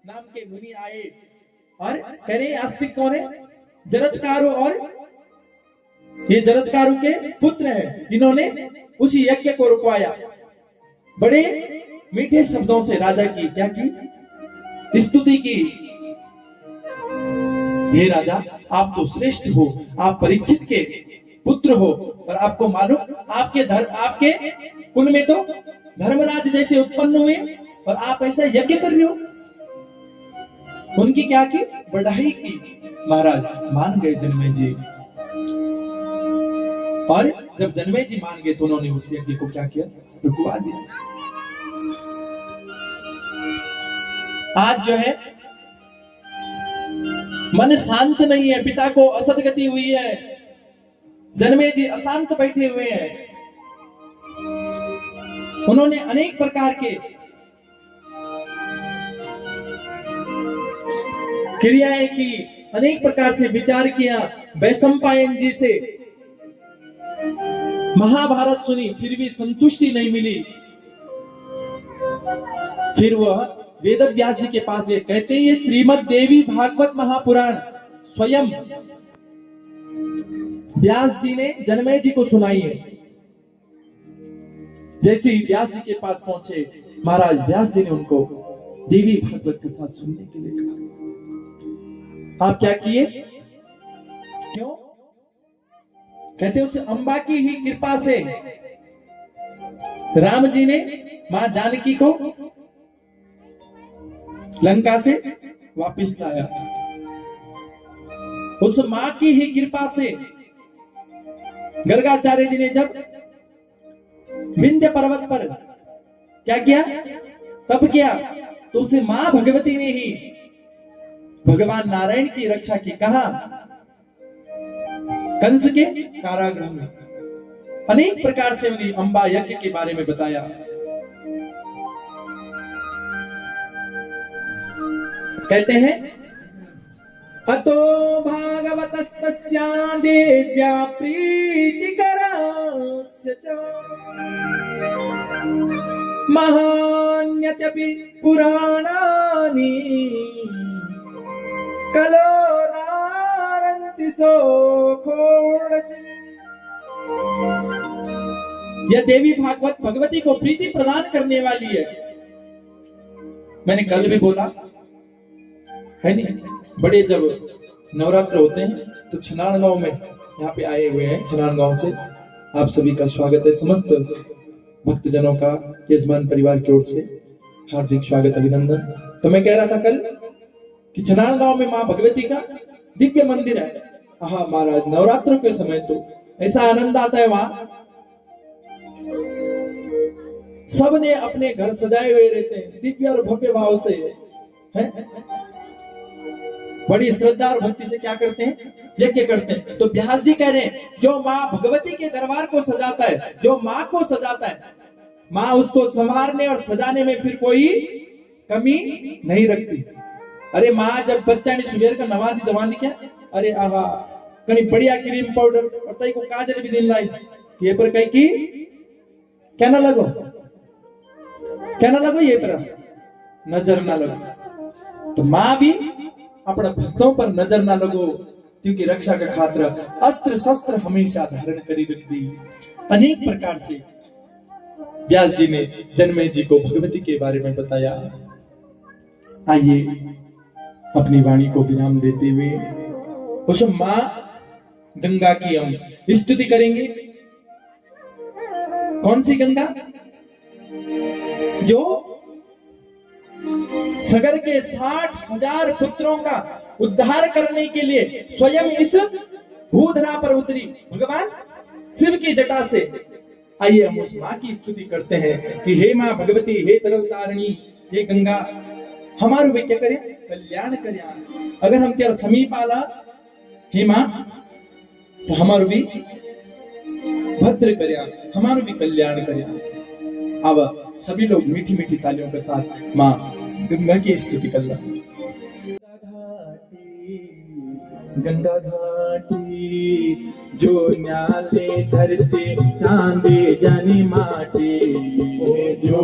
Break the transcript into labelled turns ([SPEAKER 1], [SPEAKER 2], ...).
[SPEAKER 1] नाम के मुनि आए और कह रहे आस्तिक कौन है? जरत्कारु, और ये जरत्कारु के पुत्र हैं जिन्होंने उसी यज्ञ को रुकवाया। बड़े मीठे शब्दों से राजा की क्या की? स्तुति की। हे राजा, आप तो श्रेष्ठ हो, आप परीक्षित के पुत्र हो, और आपको मालूम आपके कुल में तो धर्मराज जैसे उत्पन्न हुए और आप ऐसा यज्ञ कर रहे हो। उनकी क्या की? बढ़ाई की। महाराज मान गए जन्मेजय जी, और जब जन्मेजय जी मान गए तो उन्होंने उस यज्ञ को क्या किया? रुकवा दिया। आज जो है मन शांत नहीं है, पिता को असदगति हुई है, जन्मेजय जी अशांत बैठे हुए हैं। उन्होंने अनेक प्रकार के क्रियाएं की, अनेक प्रकार से विचार किया। वैशंपायन जी से महाभारत सुनी, फिर भी संतुष्टि नहीं मिली। फिर वह वेदव्यास जी के पास गए। कहते हैं ये श्रीमद् देवी भागवत महापुराण स्वयं व्यास जी ने जन्मेजय जी को सुनाई है। जैसे ही व्यास जी के पास पहुंचे, महाराज व्यास जी ने उनको देवी भागवत कथा सुनने के लिए कहा। आप क्या किए? क्यों? कहते उस अंबा की ही कृपा से राम जी ने मां जानकी को लंका से वापिस लाया। उस मां की ही कृपा से गर्गाचार्य जी ने जब विंध्य पर्वत पर क्या किया? तब किया, तो उसे मां भगवती ने ही भगवान नारायण की रक्षा की। कहा? कंस के कारागृह में। अनेक प्रकार से उन्हें अंबा यज्ञ के बारे में बताया। कहते हैं अतो भागवतस्तस्या देव्या प्रीतिकरस्य च महान्यत्यपि पुराणानि कलो नारन्ति सोखोडसि। यह देवी भागवत भगवती को प्रीति प्रदान करने वाली है। मैंने कल भी बोला है नहीं, बड़े जब नवरात्र होते हैं तो छनान गांव में यहाँ पे आए हुए हैं। छनान गांव से आप सभी का स्वागत है। समस्त भक्तजनों का यजमान परिवार की ओर से हार्दिक स्वागत, अभिनंदन। तो मैं कह रहा था कल कि छनान गांव में मां भगवती का दिव्य मंदिर है। हाँ महाराज, नवरात्रों के समय तो ऐसा आनंद आता है। वहां सब ने अपने घर सजाए हुए रहते हैं दिव्य और भव्य भाव से है। बड़ी श्रद्धा और भक्ति से क्या करते हैं? यज्ञ करते हैं। तो व्यास जी कह रहे हैं जो मां भगवती के दरबार को सजाता है, जो मां को सजाता है, मां उसको संवारने और सजाने में फिर कोई कमी नहीं रखती। अरे मां जब बच्चा ने सुबह का नवादी दवानी क्या, अरे आहा कहीं बढ़िया क्रीम पाउडर और तई को काजल भी दिन लाई, ये पर कहीं की क्या ना लगो, क्या ना लगो, ये पर नजर ना लगो। तो मां भी अपने भक्तों पर नजर ना लगो, क्योंकि रक्षा का खातिर अस्त्र शस्त्र हमेशा धारण करी रखती। अनेक प्रकार से व्यास जी ने जन्मेजय जी को भगवती के बारे में बताया। आइए अपनी वाणी को विराम देते हुए उस मां गंगा की हम स्तुति करेंगे। कौन सी गंगा? जो सगर के 60,000 पुत्रों का उद्धार करने के लिए स्वयं इस भूधरा पर उतरी भगवान शिव की जटा से। आइए हम उस मां की स्तुति करते हैं कि हे मां भगवती, हे तरल तारिणी, हे गंगा, हमारू भी क्या करे? कल्याण करे। अगर हम तेरा समीप आला हे मां तो हमारू भी भद्र करे, हमारू भी कल्याण करे। अब सभी लोग मीठी मीठी तालियों के साथ मां गंगा की स्तुति कर रहा। गंगा घाटी जो न्याले धरते चांदे जानी माटी, जो